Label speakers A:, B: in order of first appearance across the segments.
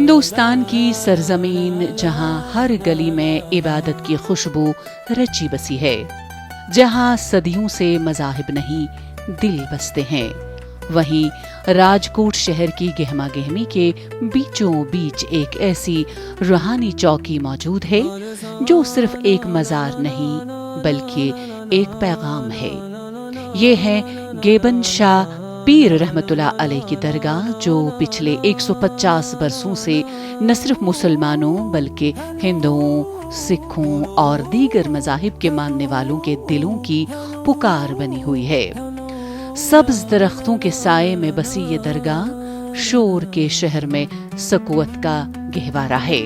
A: हिंदुस्तान की सरजमीन जहां हर गली में इबादत की खुशबू रची बसी है, जहां सदियों से मज़ाहिब नहीं दिल बसते हैं, वहीं राजकोट शहर की गहमा गहमी के बीचों बीच एक ऐसी रूहानी चौकी मौजूद है जो सिर्फ एक मज़ार नहीं बल्कि एक पैगाम है। ये है गेबन शाह पीर रहमतुल्लाह अलैह की दरगाह, जो पिछले 150 बरसों से न सिर्फ मुसलमानों बल्कि हिंदुओं, सिखों और दीगर मज़ाहिब के मानने वालों के दिलों की पुकार बनी हुई है। सब्ज दरख्तों के साए में बसी ये दरगाह शोर के शहर में सकूवत का गहवारा है।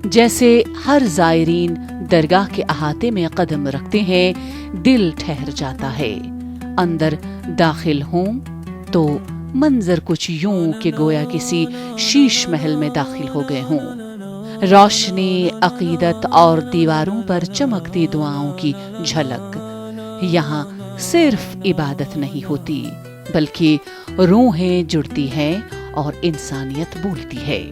A: जैसे हर ज़ायरीन दरगाह के अहाते में कदम रखते हैं, दिल ठहर जाता है। अंदर दाखिल हों तो मंजर कुछ यूं कि गोया किसी शीश महल में दाखिल हो गए हों। रोशनी, अकीदत और दीवारों पर चमकती दुआओं की झलक। यहाँ सिर्फ इबादत नहीं होती बल्कि रूहें जुड़ती हैं और इंसानियत बोलती है।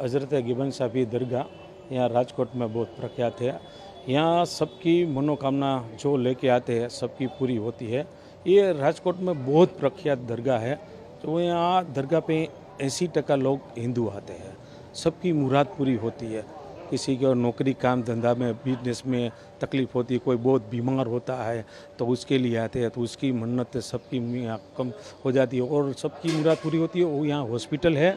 B: हज़रत गेबन शाह पीर दरगाह यहाँ राजकोट में बहुत प्रख्यात है। यहाँ सबकी मनोकामना जो लेके आते हैं सबकी पूरी होती है। ये राजकोट में बहुत प्रख्यात दरगाह है। तो यहाँ दरगाह पे 80% लोग हिंदू आते हैं, सबकी मुराद पूरी होती है। किसी को नौकरी काम धंधा में बिजनेस में तकलीफ़ होती है, कोई बहुत बीमार होता है तो उसके लिए आते हैं, तो उसकी मन्नत सबकी यहाँ कम हो जाती है और सबकी मुराद पूरी होती है। वो यहाँ हॉस्पिटल है,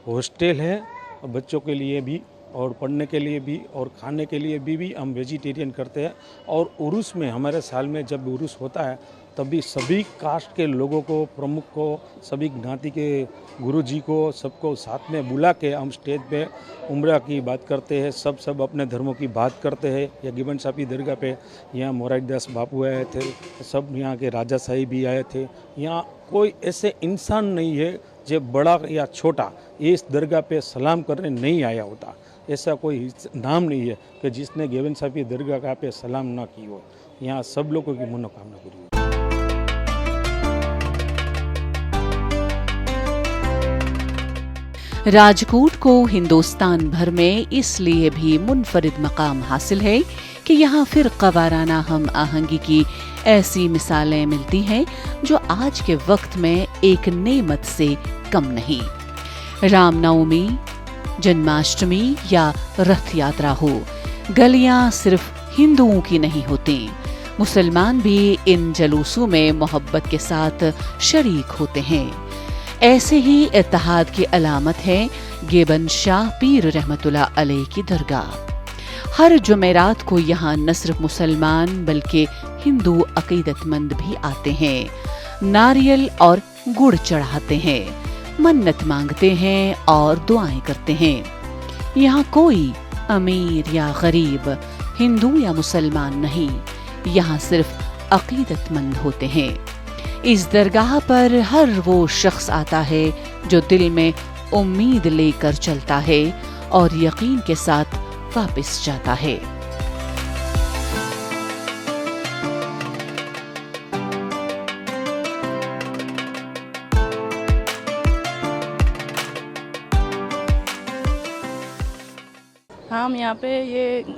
B: हॉस्टल है, बच्चों के लिए भी और पढ़ने के लिए भी और खाने के लिए भी हम वेजिटेरियन करते हैं। और उर्स में हमारे साल में जब उर्स होता है तभी सभी कास्ट के लोगों को, प्रमुख को, सभी ज्ञाति के गुरुजी को, सबको साथ में बुला के हम स्टेज पे उम्रा की बात करते हैं। सब अपने धर्मों की बात करते हैं। या गेबन शाह पीर दरगाह पे यहाँ मोरारी दास बापू आए थे, सब यहाँ के राजा साहिब भी आए थे। यहाँ कोई ऐसे इंसान नहीं है जो बड़ा या छोटा इस दरगाह पे सलाम करने नहीं आया होता। ऐसा कोई नाम नहीं है कि जिसने गेबन शाह पीर दरगाह पे सलाम ना की हो। यहाँ सब लोगों की मनोकामना पूरी हो।
A: राजकोट को हिंदुस्तान भर में इसलिए भी मुनफरिद मकाम हासिल है कि यहाँ फिरका वाराना हम आहंगी की ऐसी मिसालें मिलती हैं जो आज के वक्त में एक नेमत से कम नहीं। रामनवमी, जन्माष्टमी या रथ यात्रा हो, गलियां सिर्फ हिंदुओं की नहीं होती, मुसलमान भी इन जलूसों में मोहब्बत के साथ शरीक होते हैं। ऐसे ही इत्तेहाद की अलामत है गेबन शाह पीर रहमतुल्लाह अलैह की दरगाह। हर जुमेरात को यहाँ न सिर्फ मुसलमान बल्कि हिंदू अकीदतमंद भी आते हैं। नारियल और गुड़ चढ़ाते हैं, मन्नत मांगते हैं और दुआएं करते हैं। यहाँ कोई अमीर या गरीब, हिंदू या मुसलमान नहीं, यहाँ सिर्फ अकीदतमंद होते हैं। इस दरगाह पर हर वो शख्स आता है जो दिल में उम्मीद लेकर चलता है और यकीन के साथ वापस जाता है।
C: हम यहाँ पे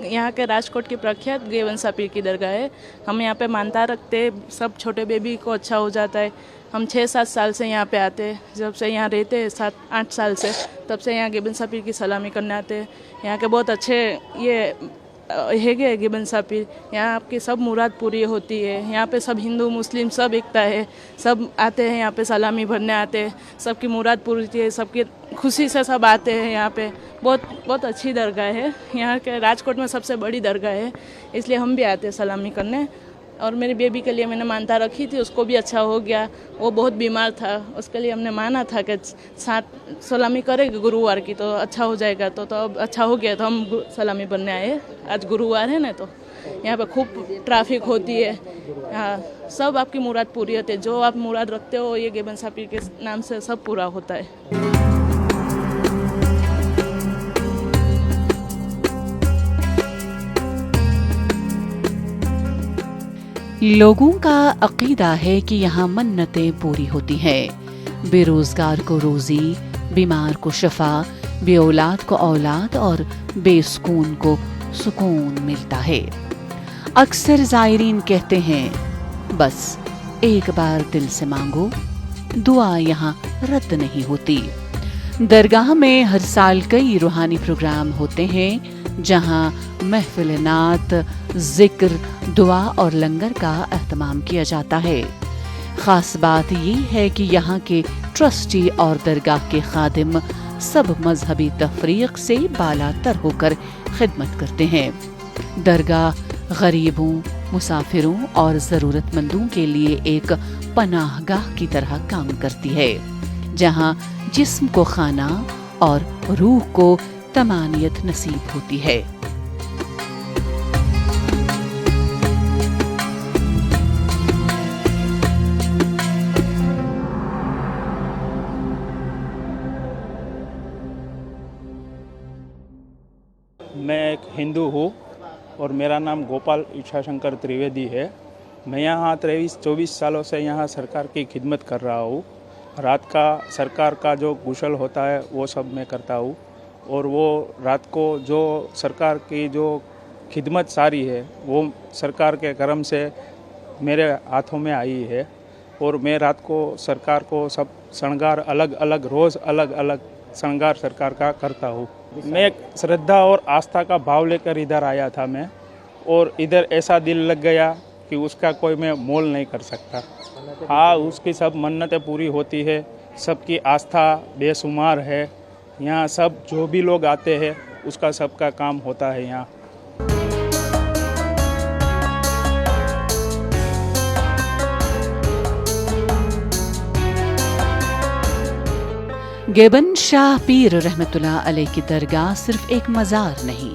C: यहाँ के राजकोट की प्रख्यात गेबन शाह पीर की दरगाह है। हम यहाँ पे मानता रखते, सब छोटे बेबी को अच्छा हो जाता है। हम 6-7 साल से यहाँ पे आते हैं, जब से यहाँ रहते हैं 7-8 साल से, तब से यहाँ गेबन शाह पीर की सलामी करने आते हैं। यहाँ के बहुत अच्छे ये है गेबन शाह पीर, यहाँ आपकी सब मुराद पूरी होती है। यहाँ पे सब हिंदू मुस्लिम सब एकता है, सब आते हैं यहाँ पे सलामी भरने आते हैं, सबकी मुराद पूरी होती है, सबकी खुशी से सब आते हैं यहाँ पे। बहुत अच्छी दरगाह है, यहाँ के राजकोट में सबसे बड़ी दरगाह है, इसलिए हम भी आते हैं सलामी करने। और मेरी बेबी के लिए मैंने मानता रखी थी, उसको भी अच्छा हो गया। वो बहुत बीमार था, उसके लिए हमने माना था कि साथ सलामी करेंगे गुरुवार की तो अच्छा हो जाएगा। तो अब अच्छा हो गया, तो हम सलामी बनने आए। आज गुरुवार है ना, तो यहाँ पे खूब ट्रैफिक होती है। हाँ, सब आपकी मुराद पूरी होती है, जो आप मुराद रखते हो ये गेबनसा पीर के नाम से सब पूरा होता है।
A: लोगों का अकीदा है कि यहाँ मन्नतें पूरी होती हैं। बेरोजगार को रोजी, बीमार को शफा, बे औलाद को औलाद और बेसुकून को सुकून मिलता है। अक्सर ज़ायरीन कहते हैं बस एक बार दिल से मांगो, दुआ यहाँ रद्द नहीं होती। दरगाह में हर साल कई रूहानी प्रोग्राम होते हैं जहाँ महफिल नात, जिक्र, दुआ और लंगर का एहतमाम किया जाता है। ख़ास बात ये है कि यहाँ के ट्रस्टी और दरगाह के खादिम सब मजहबी तफरीक से बालातर होकर खिदमत करते हैं। दरगाह गरीबों, मुसाफिरों और ज़रूरतमंदों के लिए एक पनाहगाह की तरह काम करती है, जहाँ जिस्म को खाना और रूह को तमानियत नसीब होती है।
D: मैं एक हिंदू हूँ और मेरा नाम गोपाल इच्छाशंकर त्रिवेदी है। मैं यहाँ 23-24 सालों से यहाँ सरकार की खिदमत कर रहा हूँ। रात का सरकार का जो गुशल होता है वो सब मैं करता हूँ, और वो रात को जो सरकार की जो खिदमत सारी है वो सरकार के करम से मेरे हाथों में आई है। और मैं रात को सरकार को सब श्रृंगार अलग अलग, रोज़ अलग अलग श्रृंगार सरकार का करता हूँ। मैं एक श्रद्धा और आस्था का भाव लेकर इधर आया था मैं, और इधर ऐसा दिल लग गया कि उसका कोई मैं मोल नहीं कर सकता। हाँ, उसकी सब मन्नतें पूरी होती है, सबकी आस्था बेशुमार है। यहाँ सब जो भी लोग आते हैं उसका सबका काम होता है यहाँ।
A: गेबन शाह पीर रहमतुल्लाह अलैह की दरगाह सिर्फ एक मज़ार नहीं,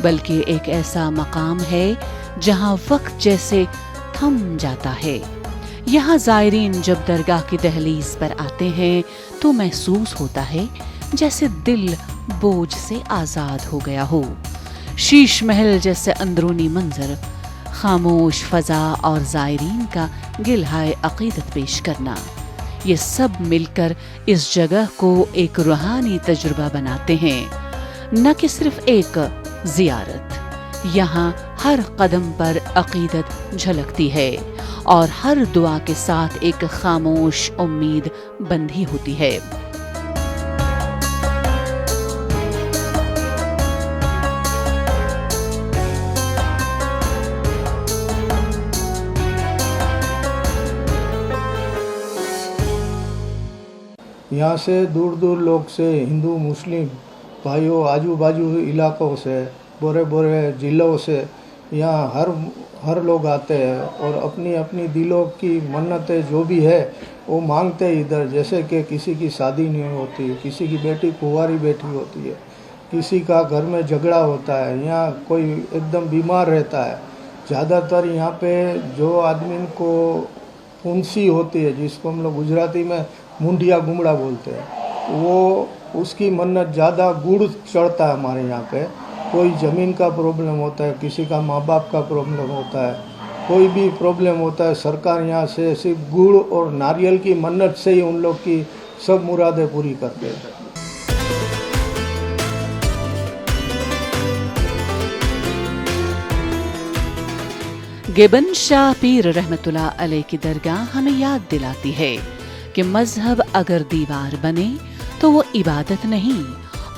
A: बल्कि एक ऐसा मकाम है जहाँ वक्त जैसे थम जाता है। यहाँ ज़ायरीन जब दरगाह की दहलीज पर आते हैं तो महसूस होता है जैसे दिल बोझ से आज़ाद हो गया हो। शीश महल जैसे अंदरूनी मंजर, खामोश फ़ज़ा और ज़ायरीन का गिलहाए अक़ीदत पेश करना, ये सब मिलकर इस जगह को एक रूहानी तजुर्बा बनाते हैं, न कि सिर्फ एक ज़ियारत। यहाँ हर कदम पर अक़ीदत झलकती है और हर दुआ के साथ एक खामोश उम्मीद बंधी होती है।
E: यहाँ से दूर दूर लोग से, हिंदू मुस्लिम भाइयों, आजू बाजू इलाकों से, बोरे बोरे ज़िलों से यहाँ हर लोग आते हैं और अपनी अपनी दिलों की मन्नतें जो भी है वो मांगते हैं इधर। जैसे कि किसी की शादी नहीं होती, किसी की बेटी कुंवारी बैठी होती है, किसी का घर में झगड़ा होता है, यहाँ कोई एकदम बीमार रहता है। ज़्यादातर यहाँ पे जो आदमी को फुंसी होती है, जिसको हम लोग गुजराती में मुंडिया गुमड़ा बोलते हैं, वो उसकी मन्नत ज़्यादा गुड़ चढ़ता है हमारे यहाँ पे। कोई ज़मीन का प्रॉब्लम होता है, किसी का माँ बाप का प्रॉब्लम होता है, कोई भी प्रॉब्लम होता है, सरकार यहाँ से सिर्फ गुड़ और नारियल की मन्नत से ही उन लोग की सब मुरादें पूरी करते हैं।
A: गेबन शाह पीर रहमतुल्लाह अलैह की दरगाह हमें याद दिलाती है कि मजहब अगर दीवार बने तो वो इबादत नहीं,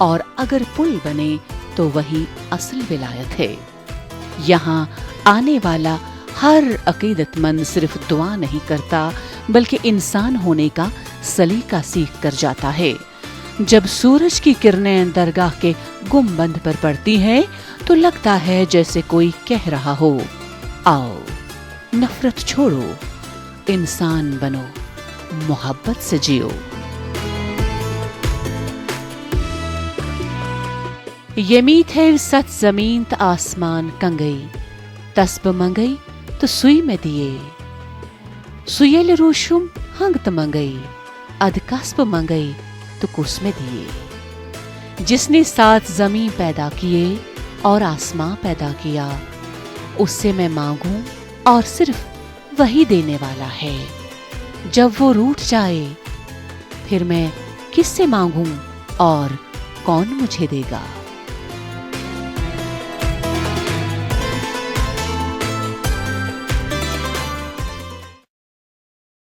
A: और अगर पुल बने तो वही असल विलायत है। यहाँ आने वाला हर अकीदतमंद सिर्फ दुआ नहीं करता, बल्कि इंसान होने का सलीका सीख कर जाता है। जब सूरज की किरणें दरगाह के गुंबद पर पड़ती हैं तो लगता है जैसे कोई कह रहा हो, आओ नफरत छोड़ो, इंसान बनो, मोहब्बत से जियो। ये मीत है सच जमीन त आसमान कंगई, तस्ब मंगई तो सुई में दिए, सुयल रूशुम हंगत मंगई, अध कस्ब मंगई तो कुस में दिए। जिसने 7 ज़मीं पैदा किए और आसमां पैदा किया, उससे मैं मांगूं और सिर्फ वही देने वाला है। जब वो रूठ जाए फिर मैं किससे मांगूं और कौन मुझे देगा।